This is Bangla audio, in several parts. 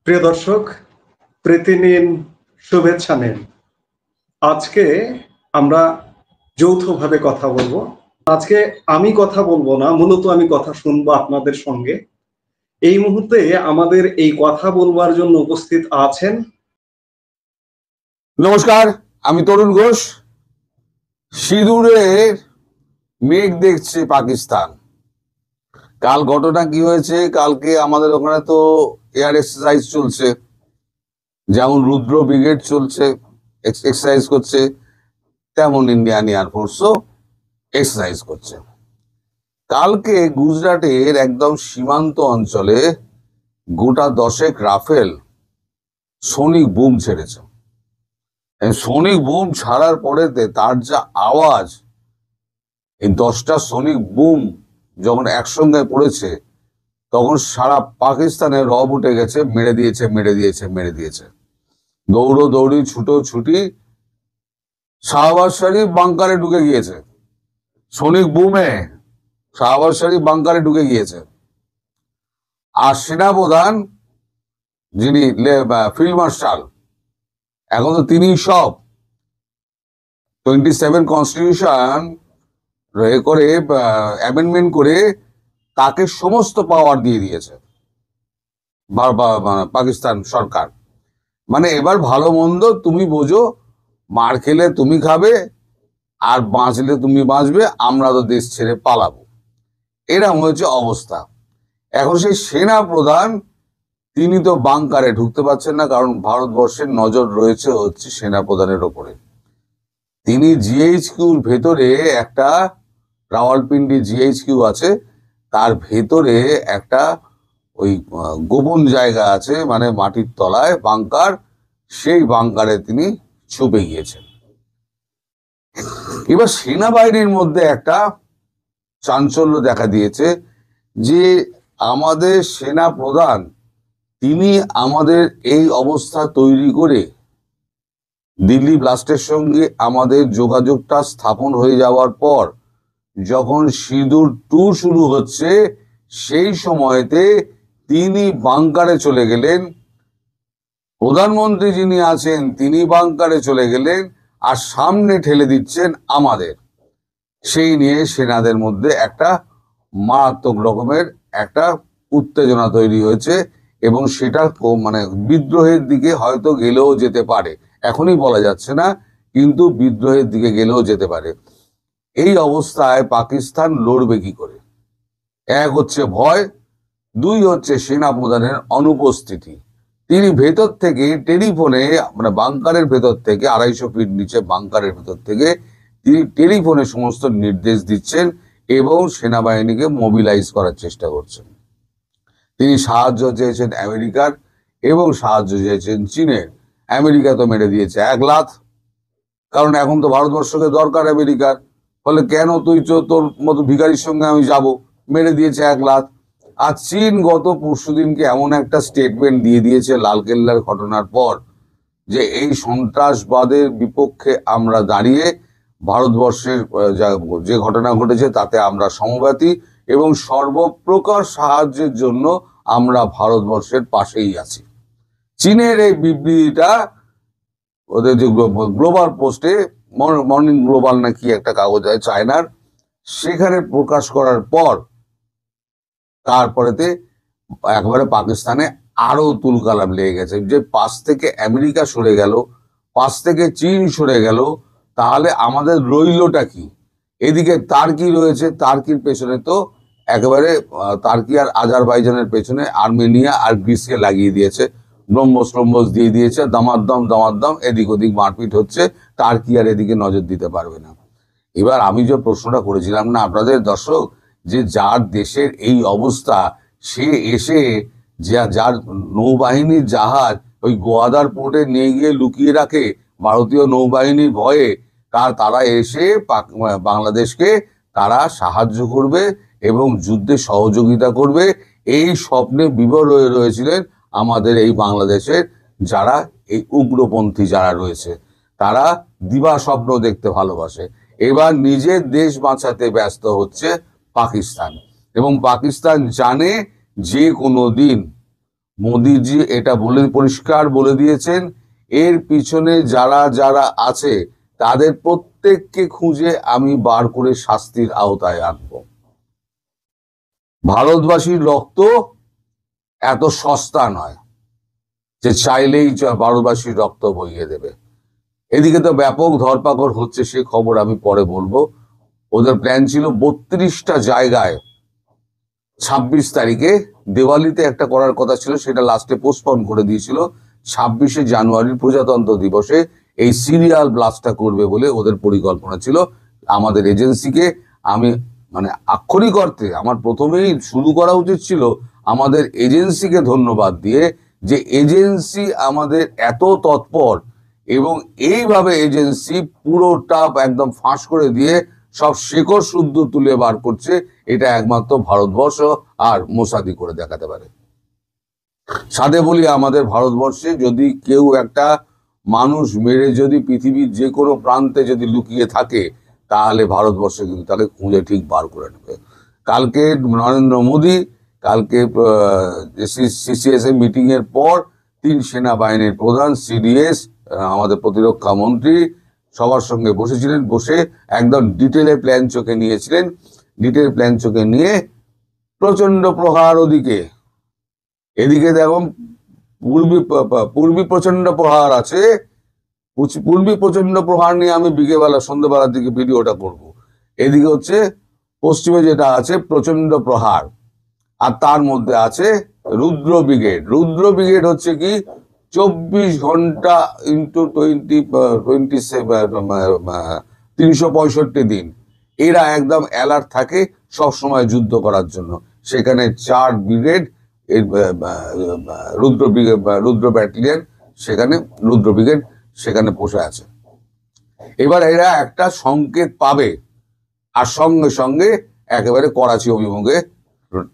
প্রিয় দর্শক, প্রীতি নিন, শুভেচ্ছা নিন। আজকে আমরা যৌথভাবে কথা বলবো। আজকে আমি কথা বলবো না, মূলত আমি কথা শুনবো আপনাদের সঙ্গে। এই মুহূর্তে আমাদের এই কথা বলবার জন্য উপস্থিত আছেন। নমস্কার, আমি তরুণ ঘোষ। সিঁদুরের মেঘ দেখছে পাকিস্তান। কাল ঘটনা কি হয়েছে? কালকে আমাদের ওখানে তো এয়ার এক্সারসাইজ চলছে, যেমন রুদ্র ব্রিগেড চলছে, এক্সারসাইজ করছে, তেমন ইন্ডিয়ান এয়ারফোর্সও এক্সারসাইজ করছে। কালকে গুজরাটের একদম সীমান্ত অঞ্চলে গোটা 10 রাফেল সনিক বুম ছেড়েছে। সনিক বুম ছাড়ার পরেতে তার যা আওয়াজ, এই 10টা সনিক বুম যখন একসঙ্গে পড়েছে তখন সারা পাকিস্তানে রব উঠে গেছে। মেরে দিয়েছে। দৌড়ি ছুটি শাহবাজ শরীফ বাংকারে ঢুকে গিয়েছে। সনিক বুমে শাহবাজ শরীফ বাংকারে ঢুকে গিয়েছে। আর সেনাপ্রধান, যিনি ফিল্ড মার্শাল, এখন তো তিনি সব 27 কনস্টিটিউশন করে অ্যামেন্ডমেন্ট করে তাকে সমস্ত পাওয়ার দিয়ে দিয়েছে পাকিস্তান সরকার। মানে এবার ভালো মন্দ তুমি বোঝো, মার খেলে তুমি খাবে আর বাঁচলে তুমি বাঁচবে, আমরা তো দেশ ছেড়ে পালাবো, এরকম হয়েছে অবস্থা। এখন সেই সেনা প্রধান তিনি তো বাংকারে ঢুকতে পারছেন না, কারণ ভারতবর্ষের নজর রয়েছে হচ্ছে সেনা প্রধানের ওপরে। তিনি জিএইচকিউর ভেতরে একটা, রাওয়ালপিন্ডি জিএইচকিউ আছে, তার ভেতরে একটা ওই গোপন জায়গা আছে, মানে মাটির তলায় বাংকার, সেই বাংকারে তিনি ছুপে গিয়েছেন। এবার সেনাবাহিনীর মধ্যে একটা চাঞ্চল্য দেখা দিয়েছে যে আমাদের সেনা প্রধান তিনি আমাদের এই অবস্থা তৈরি করে দিল্লি ব্লাস্টের সঙ্গে আমাদের যোগাযোগটা স্থাপন হয়ে যাওয়ার পর যখন সিঁদুর 2 শুরু হচ্ছে সেই সময়তে তিনি বাংকারে চলে গেলেন। প্রধানমন্ত্রী যিনি আছেন তিনি বাংকারে চলে গেলেন, আর সামনে ঠেলে দিচ্ছেন আমাদের। সেই নিয়ে সেনাদের মধ্যে একটা মারাত্মক রকমের একটা উত্তেজনা তৈরি হয়েছে, এবং সেটা মানে বিদ্রোহের দিকে হয়তো গেলেও যেতে পারে, এখনই বলা যাচ্ছে না, কিন্তু বিদ্রোহের দিকে গেলেও যেতে পারে। এই অবস্থায় পাকিস্তান লড়বে কি করে? এক হচ্ছে ভয়, 2 হচ্ছে সেনা প্রধানের অনুপস্থিতি। তিনি ভেতর থেকে টেলিফোনে, মানে বাংকারের ভেতর থেকে 250 ফিট নিচে বাংকারের ভেতর থেকে তিনি টেলিফোনে সমস্ত নির্দেশ দিচ্ছেন এবং সেনাবাহিনীকে মোবিলাইজ করার চেষ্টা করছেন। তিনি সাহায্য চেয়েছেন আমেরিকার এবং সাহায্য চেয়েছেন চীনের। আমেরিকা তো মেরে দিয়েছে 1 লাখ, কারণ এখন তো ভারতবর্ষকে দরকার আমেরিকার, ফলে কেন তুই তোর মতো ভিখারির সঙ্গে আমি যাব, মেরে দিয়েছে 1 লাখ। আর চীন গত পরশুদিনকে এমন একটা স্টেটমেন্ট দিয়ে দিয়েছে লালকেল্লার ঘটনার পর যে এই সন্ত্রাসবাদের বিপক্ষে আমরা দাঁড়িয়ে ভারতবর্ষের যে ঘটনা ঘটেছে তাতে আমরা সমব্যথী এবং সর্বপ্রকার সাহায্যের জন্য আমরা ভারতবর্ষের পাশেই আছি। চীনের এই বিবৃতিটা ওদের যে গ্লোবাল পোস্টে, মর্নিং গ্লোবাল নাকি একটা কাগজ আছে চায়নার, সেখানে প্রকাশ করার পর তারপরেতে একবারে পাকিস্তানে আরো তুলকালাম লেগে গেছে যে পাশ থেকে আমেরিকা সরে গেল, পাশ থেকে চীন সরে গেল, তাহলে আমাদের রইলটা কি? এদিকে তার্কি রয়েছে, তার্কির পেছনে তো একেবারে তার্কি আর আজারবাইজানের পেছনে আর্মেনিয়া আর গ্রিসকে লাগিয়ে দিয়েছে, ব্রহ্মস দিয়ে দিয়েছে, দামাদ্দম এদিক ওদিক মারপিট হচ্ছে, তার্কি আর এদিকে নজর দিতে পারবে না। এবার আমি যে প্রশ্নটা করেছিলাম না আপনাদের দর্শক, যে যার দেশের এই অবস্থা, সে এসে যার নৌবাহিনীর জাহাজ ওই গোয়াদার পোর্টে নিয়ে গিয়ে লুকিয়ে রাখে ভারতীয় নৌবাহিনীর ভয়ে, তারা এসে বাংলাদেশকে তারা সাহায্য করবে এবং যুদ্ধে সহযোগিতা করবে, এই স্বপ্নে বিভোর হয়ে রয়েছিলেন আমাদের এই বাংলাদেশের যারা এই উগ্রপন্থী যারা রয়েছে, তারা দিবা স্বপ্ন দেখতে ভালোবাসে। এবার নিজের দেশ বাঁচাতে ব্যস্ত হচ্ছে পাকিস্তান, এবং পাকিস্তান জানে যে কোনো দিন মোদিজি এটা বলে পরিষ্কার বলে দিয়েছেন, এর পিছনে যারা যারা আছে তাদের প্রত্যেককে খুঁজে আমি বার করে শাস্তির আওতায় আনব। ভারতবাসীর রক্ত এত সস্তা নয় যে চাইলেই ভারতবাসীর রক্ত বইয়ে দেবে। এদিকে তো ব্যাপক ধরপাকড় হচ্ছে, সে খবর আমি পরে বলবো। ওদের প্ল্যান ছিল 32টা জায়গায় 26 তারিখে দিওয়ালিতে একটা করার কথা ছিল, সেটা লাস্টে পোস্টপন করে দিয়েছিল। 26শে জানুয়ারির প্রজাতন্ত্র দিবসে এই সিরিয়াল ব্লাস্টটা করবে বলে ওদের পরিকল্পনা ছিল। আমাদের এজেন্সিকে আমি মানে আক্ষরিক অর্থে আমার প্রথমেই শুরু করা উচিত ছিল আমাদের এজেন্সিকে ধন্যবাদ দিয়ে, যে এজেন্সি আমাদের এত তৎপর এবং এইভাবে এজেন্সি পুরোটা একদম ফাঁস করে দিয়ে সব শেকড় শুদ্ধ তুলে বার করছে। এটা একমাত্র ভারতবর্ষ আর মোসাদি করে দেখাতে পারে। সাথে বলি, আমাদের ভারতবর্ষে যদি কেউ একটা মানুষ মেরে যদি পৃথিবীর যে কোনো প্রান্তে যদি লুকিয়ে থাকে, তাহলে ভারতবর্ষে কিন্তু তাকে খুঁজে ঠিক বার করে নেবে। কালকে নরেন্দ্র মোদী কালকে সিসিএস এর মিটিং এর পর 3 সেনাবাহিনীর প্রধান, সিডিএস, আমাদের প্রতিরক্ষা মন্ত্রী সবার সঙ্গে বসেছিলেন। বসে একদম ডিটেলে প্ল্যান চোখে নিয়েছিলেন। ডিটেল প্ল্যান চোখে নিয়ে প্রচন্ড প্রহার ওদিকে, এদিকে দেখো পূর্বী প্রচন্ড প্রহার আছে। পূর্বী প্রচন্ড প্রহার নিয়ে আমি বিকেলবেলা সন্ধ্যেবেলার দিকে ভিডিওটা করব। এদিকে হচ্ছে পশ্চিমে যেটা আছে প্রচন্ড প্রহার, আর তার মধ্যে আছে রুদ্র ব্রিগেড। রুদ্র ব্রিগেড হচ্ছে কি 24 ঘন্টা ইন্টু 365 দিন এরা একদম অ্যালার্ট থাকে সব সময় যুদ্ধ করার জন্য। সেখানে 4 ব্রিগেড রুদ্র ব্যাটালিয়ন, সেখানে রুদ্র ব্রিগেড সেখানে বসে আছে। এবার এরা একটা সংকেত পাবে আর সঙ্গে সঙ্গে একেবারে করাচি অভিমুখে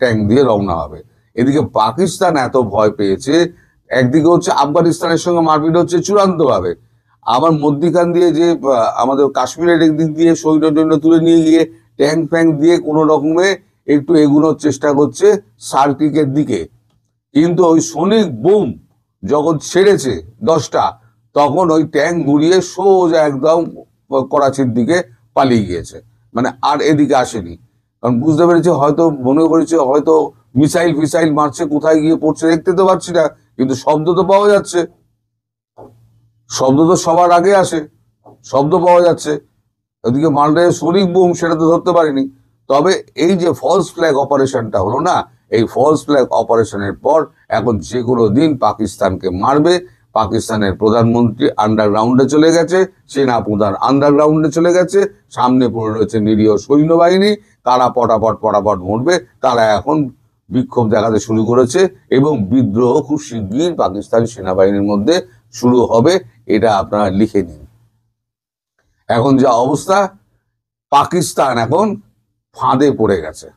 ট্যাঙ্ক দিয়ে রওনা হবে। এদিকে পাকিস্তান এত ভয় পেয়েছে, একদিকে হচ্ছে আফগানিস্তানের সঙ্গে মারপিট হচ্ছে চূড়ান্ত ভাবে, আবার মধ্যিখান দিয়ে যে আমাদের কাশ্মীরের একদিক দিয়ে সৈন্য তুলে নিয়ে গিয়ে ট্যাঙ্ক ফ্যাঙ্ক দিয়ে কোনো রকমে একটু এগুনোর চেষ্টা করছে সার্কিকের দিকে। কিন্তু ওই সনিক বুম যখন ছেড়েছে 10টা, তখন ওই ট্যাঙ্ক ঘুরিয়ে সোজা একদম করাচির দিকে পালিয়ে গিয়েছে, মানে আর এদিকে আসেনি। কারণ বুঝতে পেরেছে, হয়তো মনে করেছে হয়তো মিসাইল ফিসাইল মারছে, কোথায় গিয়ে পড়ছে দেখতে তো পাচ্ছি না, কিন্তু শব্দ তো পাওয়া যাচ্ছে। শব্দ তো সবার আগে আসে, শব্দ পাওয়া যাচ্ছে। ওদিকে মালটা সনিক বুম, সেটা তো ধরতে পারিনি। তবে এই যে ফলস ফ্ল্যাগ অপারেশনটা হলো না, এই ফলস ফ্ল্যাগ অপারেশনের পর এখন যে কোনো দিন পাকিস্তানকে মারবে। পাকিস্তানের প্রধানমন্ত্রী আন্ডারগ্রাউন্ডে চলে গেছে, সেনা প্রধান আন্ডারগ্রাউন্ডে চলে গেছে, সামনে পড়ে রয়েছে নিরীহ সৈন্যবাহিনী, তারা পটাপট মরবে। তারা এখন বিক্ষোভ দেখাতে শুরু করেছে এবং বিদ্রোহ খুব শিগগির পাকিস্তানি সেনাবাহিনীর মধ্যে শুরু হবে। এটা আপনারা লিখে নিন। এখন যা অবস্থা, পাকিস্তান এখন ফাঁদে পড়ে গেছে।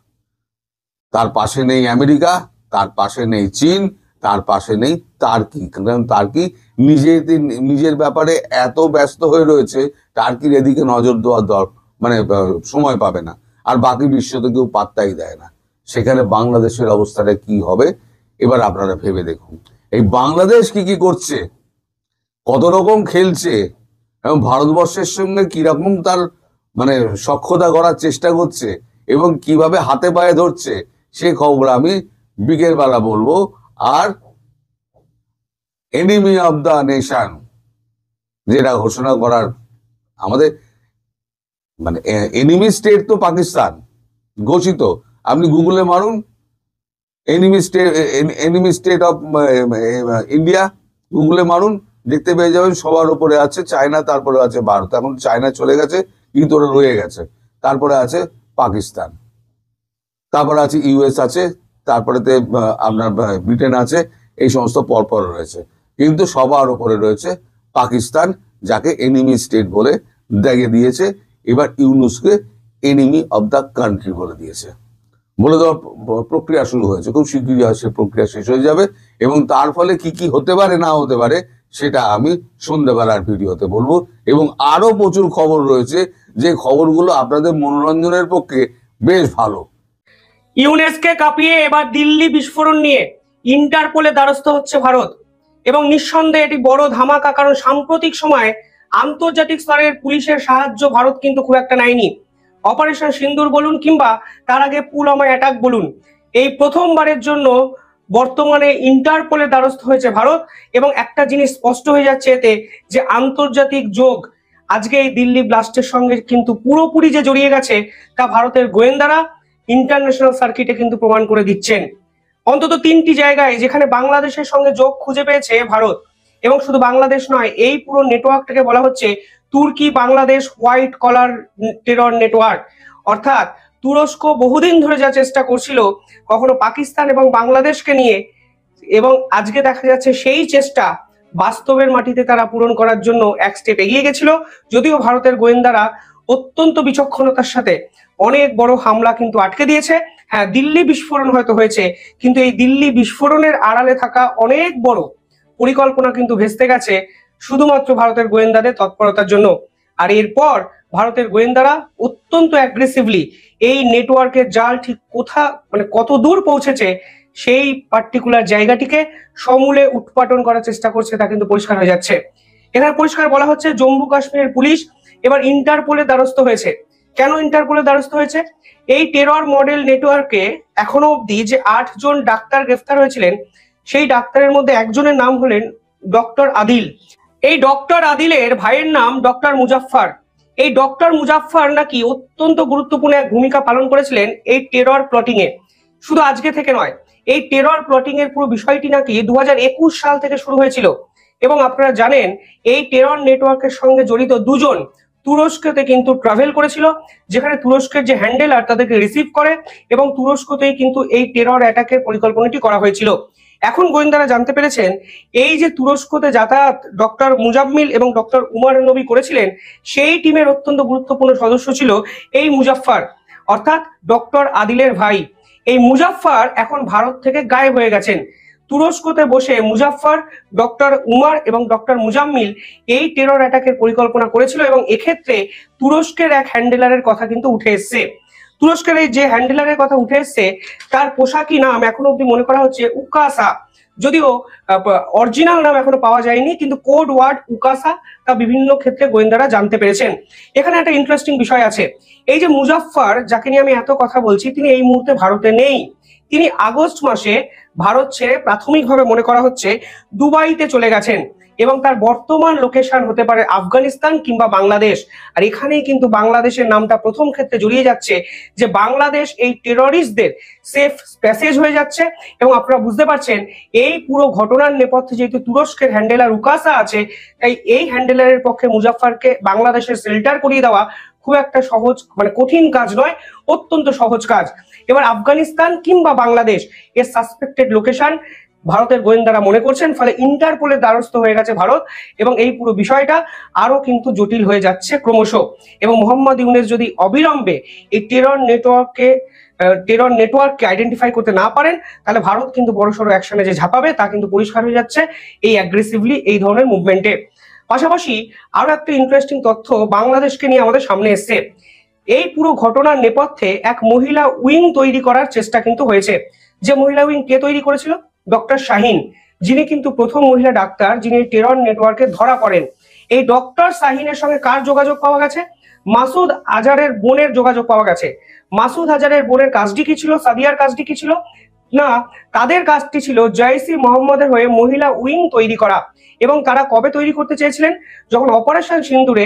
তার পাশে নেই আমেরিকা, তার পাশে নেই চীন, তার পাশে নেই টার্কি। কারণ টার্কি নিজের ব্যাপারে এত ব্যস্ত হয়ে রয়েছে, টার্কির এদিকে নজর দেওয়ার মানে সময় পাবে না। আর বাকি বিশ্ব তো কেউ পাত্তাই দেয় না। সেখানে বাংলাদেশের অবস্থাটা কি হবে এবার আপনারা ভেবে দেখুন। এই বাংলাদেশ কি করছে, কত রকম খেলছে এবং ভারতবর্ষের সঙ্গে কিরকম তার মানে সখ্যতা করার চেষ্টা করছে এবং কিভাবে হাতে পায়ে ধরছে, সে খবর আমি বিকেল বেলা বলবো। আর এনিমি অফ দ্য নেশন যেটা ঘোষণা করার আমাদের মানে এনিমি স্টেট তো পাকিস্তান ঘোষিত। আপনি গুগলে মারুন এনিমি স্টেট অফ ইন্ডিয়া, গুগলে মারুন, দেখতে পেয়ে যাবেন সবার উপরে আছে চায়না, তারপরে আছে ভারত। এখন চায়না চলে গেছে কিন্তু ওরা রয়ে গেছে। তারপরে আছে পাকিস্তান, তারপরে আছে ইউএস আছে, তারপরে আপনার ব্রিটেন আছে, এই সমস্ত পরপর রয়েছে। কিন্তু সবার উপরে রয়েছে পাকিস্তান, যাকে এনিমি স্টেট বলে দেখে দিয়েছে। এবার ইউনুসকে এনিমি অব দ্য কান্ট্রি বলে দিয়েছে, বলে দেওয়ার প্রক্রিয়া শুরু হয়েছে। খুব শীঘ্রই সে প্রক্রিয়া শেষ হয়ে যাবে এবং তার ফলে কি হতে পারে না হতে পারে সেটা আমি সন্ধ্যাবেলার ভিডিওতে বলবো। এবং আরো প্রচুর খবর রয়েছে, যে খবরগুলো আপনাদের মনোরঞ্জনের পক্ষে বেশ ভালো। ইউনেসকে কাঁপিয়ে এবার দিল্লি বিস্ফোরণ নিয়ে ইন্টারপোলে দ্বারস্থ হচ্ছে ভারত, এবং নিঃসন্দেহে এটি বড় ধামাকা, কারণ সাম্প্রতিক সময়ে আন্তর্জাতিক স্তরের পুলিশের সাহায্য ভারত কিন্তু খুব একটা নেয়নি। অপারেশন সিন্দুর বলুন কিংবা তার আগে পুলওয়ামা অ্যাটাক বলুন, এই প্রথমবারের জন্য বর্তমানে ইন্টারপোলের দ্বারস্থ হয়েছে ভারত। এবং একটা জিনিস স্পষ্ট হয়ে যাচ্ছে এতে, যে আন্তর্জাতিক যোগ আজকে এই দিল্লি ব্লাস্টের সঙ্গে কিন্তু পুরোপুরি যে জড়িয়ে গেছে তা ভারতের গোয়েন্দারা ইন্টারন্যাশনাল সার্কিটে কিন্তু প্রমাণ করে দিচ্ছেন। অন্তত 3টি জায়গায় যেখানে বাংলাদেশের সঙ্গে যোগ খুঁজে পেয়েছে ভারত, এবং শুধু বাংলাদেশ নয়, এই পুরো নেটওয়ার্কটাকে বলা হচ্ছে তুর্কি Bangladesh white collar terror network. অর্থাৎ তুরস্ক বহুদিন ধরে যা চেষ্টা করছিল কখনো পাকিস্তান এবং বাংলাদেশকে নিয়ে, এবং আজকে দেখা যাচ্ছে সেই চেষ্টা বাস্তবের মাটিতে তারা পূরণ করার জন্য এক স্টেপ এগিয়ে গেছিল। যদিও ভারতের গোয়েন্দারা অত্যন্ত বিচক্ষণতার সাথে অনেক বড় হামলা কিন্তু আটকে দিয়েছে। হ্যাঁ, দিল্লি বিস্ফোরণ হয়তো হয়েছে, কিন্তু এই দিল্লি বিস্ফোরণের আড়ালে থাকা অনেক বড় পরিকল্পনা কিন্তু ভেস্তে গেছে শুধুমাত্র ভারতের গোয়েন্দাদের তৎপরতার জন্য। আর এরপর ভারতের গোয়েন্দারা অত্যন্ত অ্যাগ্রেসিভলি এই নেটওয়ার্কের জাল ঠিক কত দূর পৌঁছেছে সেই পার্টিকুলার জায়গাটিকে সমূলে উৎপাটন করার চেষ্টা করছে, তা কিন্তু পরিষ্কার হয়ে যাচ্ছে। এখানে পরিষ্কার বলা হচ্ছে জম্মু কাশ্মীরের পুলিশ এবার ইন্টারপোলের দ্বারস্থ হয়েছে। কেন ইন্টারপোলের দ্বারস্থ হয়েছে? এই টেরর মডেল নেটওয়ার্কে এখনো অব্দি যে 8 জন ডাক্তার গ্রেফতার হয়েছিলেন, সেই ডাক্তারের মধ্যে একজনের নাম হলেন ডক্টর আদিল। এই ডক্টর আদিলের ভাইয়ের নাম ডক্টর মুজাফফর। এই ডক্টর মুজাফফর নাকি অত্যন্ত গুরুত্বপূর্ণ এক ভূমিকা পালন করেছিলেন এই টেরর প্লটিং এ। শুধু আজকে থেকে নয়, এই টেরর প্লটিং এর পুরো বিষয়টি নাকি 2021 সাল থেকে শুরু হয়েছিল। এবং আপনারা জানেন এই টেরর নেটওয়ার্কের সঙ্গে জড়িত 2 জন তুরস্কতে কিন্তু ট্রাভেল করেছিল, যেখানে তুরস্কের যে হ্যান্ডেলার তাদেরকে রিসিভ করে, এবং তুরস্কতেই কিন্তু এই টেরর অ্যাটাকের পরিকল্পনাটি করা হয়েছিল। এখন গোয়েন্দারা জানতে পেরেছেন এই যে তুরস্কতে যাতায়াত ডক্টর মুজাম্মিল এবং ডক্টর উমর নবী করেছিলেন, সেই টিমের অত্যন্ত গুরুত্বপূর্ণ সদস্য ছিল এই মুজাফফর, অর্থাৎ ডক্টর আদিলের ভাই। এই মুজাফফর এখন ভারত থেকে গায়েব হয়ে গেছেন। তুরস্কতে বসে মুজাফফর, ডক্টর উমর এবং ডক্টর মুজাম্মিল এই টেরর অ্যাটাকের পরিকল্পনা করেছিল, এবং এক্ষেত্রে তুরস্কের এক হ্যান্ডেলারের কথা কিন্তু উঠে এসছে। তুরস্কের এই যে হ্যান্ডেলারের কথা উঠে এসছে তার পোশাকি নাম এখন অব্দি মনে করা হচ্ছে উকাসা। যদিও অরিজিনাল নাম এখনো পাওয়া যায়নি, কিন্তু কোড ওয়ার্ড উকাসা তা বিভিন্ন ক্ষেত্রে গোয়েন্দারা জানতে পেরেছেন। এখানে একটা ইন্টারেস্টিং বিষয় আছে, এই যে মুজাফফর যাকে নিয়ে আমি এত কথা বলছি, তিনি এই মুহূর্তে ভারতে নেই। তিনি আগস্ট মাসে ভারত ছেড়ে প্রাথমিকভাবে মনে করা হচ্ছে দুবাইতে চলে গেছেন, এবং তার বর্তমান লোকেশন হতে পারে আফগানিস্তান কিংবা বাংলাদেশ। আর এখানেই কিন্তু বাংলাদেশের নামটা প্রথম ক্ষেত্রে জড়িয়ে যাচ্ছে, যে বাংলাদেশ এই টেররিস্টদের সেফ প্যাসেজ হয়ে যাচ্ছে। এবং আপনারা বুঝতে পারছেন এই পুরো ঘটনার নেপথ্যে যেহেতু তুরস্কের হ্যান্ডেলার উকাসা আছে, তাই এই হ্যান্ডেলারের পক্ষে মুজাফফরকে বাংলাদেশের শেল্টার করিয়ে দেওয়া খুব একটা সহজ কঠিন কাজ নয়, অত্যন্ত সহজ কাজ। এবার আফগানিস্তান কিংবা বাংলাদেশ এর সাসপেক্টেড লোকেশন ভারতের গোয়েন্দারা মনে করছেন, ফলে ইন্টারপোলের দ্বারস্থ হয়ে গেছে ভারত, এবং এই পুরো বিষয়টা আরো কিন্তু জটিল হয়ে যাচ্ছে ক্রমশ। এবং মোহাম্মদ ইউনূস যদি অবিলম্বে এই টেরর নেটওয়ার্ককে আইডেন্টিফাই করতে না পারেন, তাহলে ভারত কিন্তু বড়সড় অ্যাকশনে যে ঝাঁপাবে তা কিন্তু পরিষ্কার হয়ে যাচ্ছে এই অ্যাগ্রেসিভলি এই ধরনের মুভমেন্টে। পাশাপাশি আরো একটা ইন্টারেস্টিং তথ্য বাংলাদেশকে নিয়ে আমাদের সামনে এসছে। এই পুরো ঘটনার নেপথ্যে এক মহিলা উইং তৈরি করার চেষ্টা কিন্তু হয়েছে। যে মহিলা উইং কে তৈরি করেছিল? ডক্টর শাহিন, যিনি কিন্তু প্রথম মহিলা ডাক্তার যিনি টেরর নেটওয়ার্কে ধরা পড়েন। এই ডক্টর শাহিনের সঙ্গে কার যোগাযোগ পাওয়া গেছে? মাসুদ আজহারের বোনের যোগাযোগ পাওয়া গেছে। মাসুদ আজহারের বোনের কাজটি কি ছিল? সাদিয়ার কাজটি কি ছিল? না, তাদের কাজটি ছিল জয়সি মোহাম্মদের হয়ে মহিলা উইং তৈরি করা। এবং তারা কবে তৈরি করতে চেয়েছিলেন? যখন অপারেশন সিন্দুরে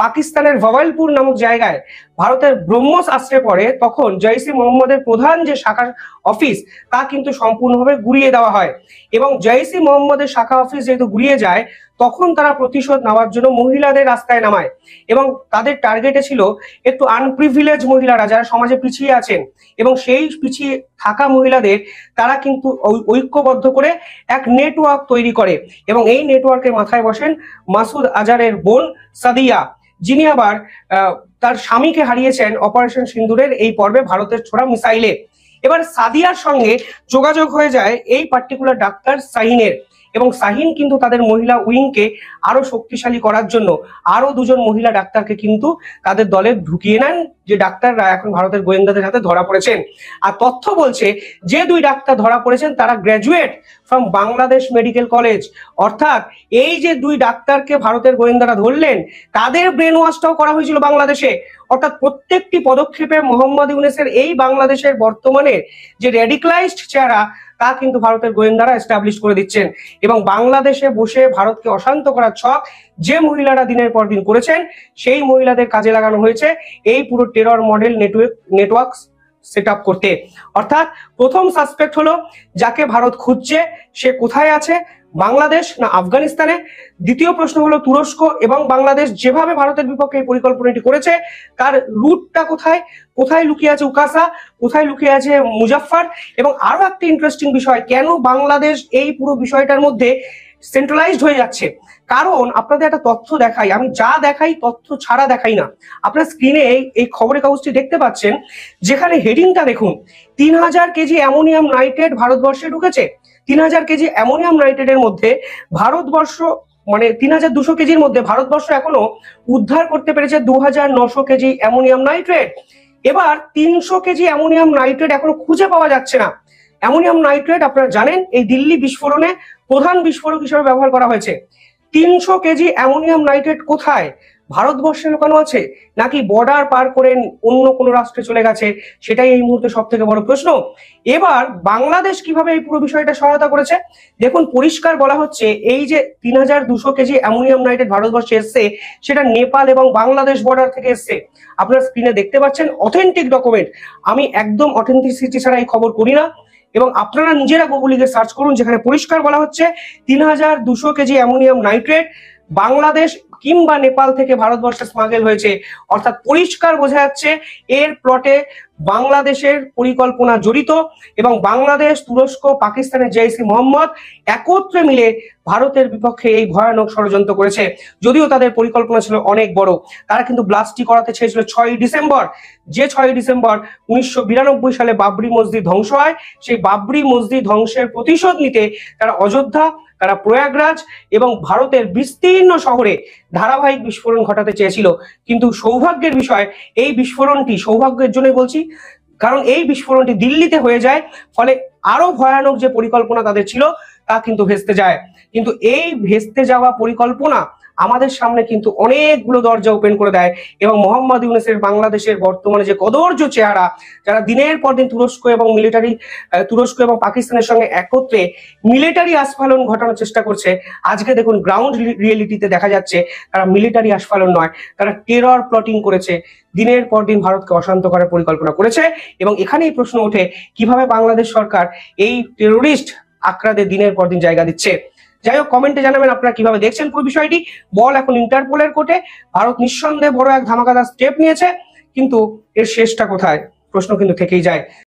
পাকিস্তানের ভাওয়ালপুর নামক জায়গায় ভারতের ব্রহ্মস আশ্রয় পড়ে, তখন জয়সি মোহাম্মদের প্রধান যে শাখা অফিস তা কিন্তু সম্পূর্ণভাবে গুড়িয়ে দেওয়া হয়। এবং জয়সি মোহাম্মদের শাখা অফিস যেহেতু গুড়িয়ে যায়, তখন তারা প্রতিশোধ নেওয়ার জন্য মহিলাদের রাস্তায় নামায়, এবং তাদের টার্গেটে ছিল একটু আনপ্রিভিলেজ মহিলারা যারা সমাজে পিছিয়ে আছেন, এবং সেই পিছিয়ে থাকা মহিলাদের তারা কিন্তু ঐক্যবদ্ধ করে এক নেটওয়ার্ক তৈরি করে। এবং এই নেটওয়ার্কের মাথায় বসেন মাসুদ আজহারের বোন সাদিয়া, যিনি আবার তার স্বামীকে হারিয়েছেন অপারেশন সিন্দুরের এই পর্বে ভারতের ছোড়া মিসাইলে। এবার সাদিয়ার সঙ্গে যোগাযোগ হয়ে যায় এই পার্টিকুলার ডাক্তার শাহিনের, এবং শাহিন কিন্তু তাদের মহিলা উইংকে আরো শক্তিশালী করার জন্য আরো দুজন মহিলা ডাক্তারকে কিন্তু তাদের দলে ঢুকিয়ে নেন, যে ডাক্তাররা এখন ভারতের গোয়েন্দাদের হাতে ধরা পড়েছেন। আর তথ্য বলছে যে দুই ডাক্তার ধরা পড়েছেন তারা graduate from Bangladesh medical college. অর্থাৎ এই যে দুই ডাক্তারকে ভারতের গোয়েন্দারা ধরলেন, তাদের ব্রেন ওয়াশটাও করা হয়েছিল বাংলাদেশে। অর্থাৎ প্রত্যেকটি পদক্ষেপে মোহাম্মদ ইউনূসের এই বাংলাদেশের বর্তমানে যে রেডিক্যালাইজড চেহারা, তা কিন্তু ভারতের গোয়েন্দারা এস্টাবলিশ করে দিচ্ছেন। এবং বাংলাদেশে বসে ভারতকে অশান্ত করার ছক যে মহিলারা দিনের পর দিন করেছেন, সেই মহিলাদের কাজে লাগানো হয়েছে এই পুরো terror model network set up করতে। অর্থাৎ প্রথম সাসপেক্ট হলো যাকে ভারত খুঁজছে, সে কোথায় আছে, বাংলাদেশ না আফগানিস্তানে। দ্বিতীয় প্রশ্ন হলো তুরস্ক এবং বাংলাদেশ যেভাবে ভারতের বিপক্ষে এই পরিকল্পনাটি করেছে, তার রুটটা কোথায়, কোথায় লুকিয়ে আছে উকাসা, কোথায় লুকিয়ে আছে মুজাফফর। এবং আরো একটা ইন্টারেস্টিং বিষয়, কেন বাংলাদেশ এই পুরো বিষয়টার মধ্যে সেন্ট্রালাইজড হয়ে যাচ্ছে। কারণ আপনাদের একটা তথ্য দেখাই, আমি যা দেখাই তথ্য ছাড়া দেখাই না। আপনার স্ক্রিনে এই খবরের কাগজটি দেখতে পাচ্ছেন, যেখানে হেডিংটা দেখুন, 3000 কেজি অ্যামোনিয়াম নাইট্রেট ভারতবর্ষে ঢুকেছে। 3000 কেজি অ্যামোনিয়াম নাইট্রেটের মধ্যে ভারতবর্ষ, মানে 3200 কেজির মধ্যে ভারতবর্ষ এখনো উদ্ধার করতে পেরেছে 2900 কেজি অ্যামোনিয়াম নাইট্রেট। এবার 300 কেজি অ্যামোনিয়াম নাইট্রেট এখনো খুঁজে পাওয়া যাচ্ছে না। অ্যামোনিয়াম নাইট্রেট আপনারা জানেন এই দিল্লি বিস্ফোরণে প্রধান বিস্ফোরক হিসেবে ব্যবহার করা হয়েছে। 300 কেজি অ্যামোনিয়াম নাইট্রেট কোথায়, ভারতবর্ষে লুকানো আছে নাকি বর্ডার পার করে অন্য কোনো রাষ্ট্রে চলে গেছে, সেটাই এই মুহূর্তে সব থেকে বড় প্রশ্ন। এবার বাংলাদেশ কিভাবে এই পুরো বিষয়টা সহায়তা করেছে, দেখুন পরিষ্কার বলা হচ্ছে এই যে 3200 কেজি অ্যামোনিয়াম নাইট্রেট ভারতবর্ষে এসছে, সেটা নেপাল এবং বাংলাদেশ বর্ডার থেকে এসছে। আপনারা স্ক্রিনে দেখতে পাচ্ছেন অথেন্টিক ডকুমেন্ট। আমি একদম অথেন্টিসিটি ছাড়া এই খবর করি না, এবং আপনারা নিজেরা গুগলে গিয়ে সার্চ করুন, যেখানে পরিষ্কার বলা হচ্ছে 3200 কেজি অ্যামোনিয়াম নাইট্রেট বাংলাদেশ কিংবা নেপাল থেকে ভারতবর্ষে স্মাগল হয়েছে। অর্থাৎ পরিষ্কার বোঝা যাচ্ছে এর প্লটে বাংলাদেশের পরিকল্পনা জড়িত, এবং বাংলাদেশ, তুরস্ক, পাকিস্তানের জেইসি মোহাম্মদ একত্রে মিলে ভারতের বিপক্ষে এই ভয়ানক ষড়যন্ত্র করেছে। যদিও তাদের পরিকল্পনা ছিল অনেক বড়, তারা কিন্তু ব্লাস্টটি করাতে চেয়েছিল 6ই ডিসেম্বর। যে 6ই ডিসেম্বর 1992 সালে বাবরি মসজিদ ধ্বংস হয়, সেই বাবরি মসজিদ ধ্বংসের প্রতিশোধ নিতে তারা অযোধ্যা, তারা প্রয়াগরাজ এবং ভারতের বিস্তীর্ণ শহরে ধারাবাহিক বিস্ফোরণ ঘটাতে চেয়েছিল। কিন্তু সৌভাগ্যের বিষয়, এই বিস্ফোরণটি, সৌভাগ্যের জন্যই বলছি কারণ এই বিস্ফোরণটি দিল্লিতে হয়ে যায়, ফলে আরো ভয়ানক যে পরিকল্পনা তাদের ছিল তা কিন্তু ভেস্তে যায়। কিন্তু এই ভেস্তে যাওয়া পরিকল্পনা আমাদের সামনে কিন্তু অনেকগুলো দরজা ওপেন করে দেয়, এবং মোহাম্মদ ইউনূসের বাংলাদেশের বর্তমানে যে কদর্য চেহারা, যারা দিনের পর দিন তুরস্ক এবং পাকিস্তানের সঙ্গে একত্রে মিলিটারি আস্ফালন ঘটানোর চেষ্টা করছে, আজকে দেখুন গ্রাউন্ড রিয়েলিটিতে দেখা যাচ্ছে তারা মিলিটারি আস্ফালন নয়, তারা টেরর প্লটিং করেছে, দিনের পর দিন ভারতকে অশান্ত করার পরিকল্পনা করেছে। এবং এখানেই প্রশ্ন ওঠে, কিভাবে বাংলাদেশ সরকার এই টেরোরিস্ট আক্রাদের দিনের পর দিন জায়গা দিচ্ছে। যাই হোক, কমেন্টে জানাবেন আপনারা কিভাবে দেখছেন পুরো বিষয়টি। বল এখন ইন্টারপোলের কোর্টে। ভারত নিঃসন্দেহে বড় এক ধামাকাদার স্টেপ নিয়েছে, কিন্তু এর শেষটা কোথায়, প্রশ্ন কিন্তু থেকেই যায়।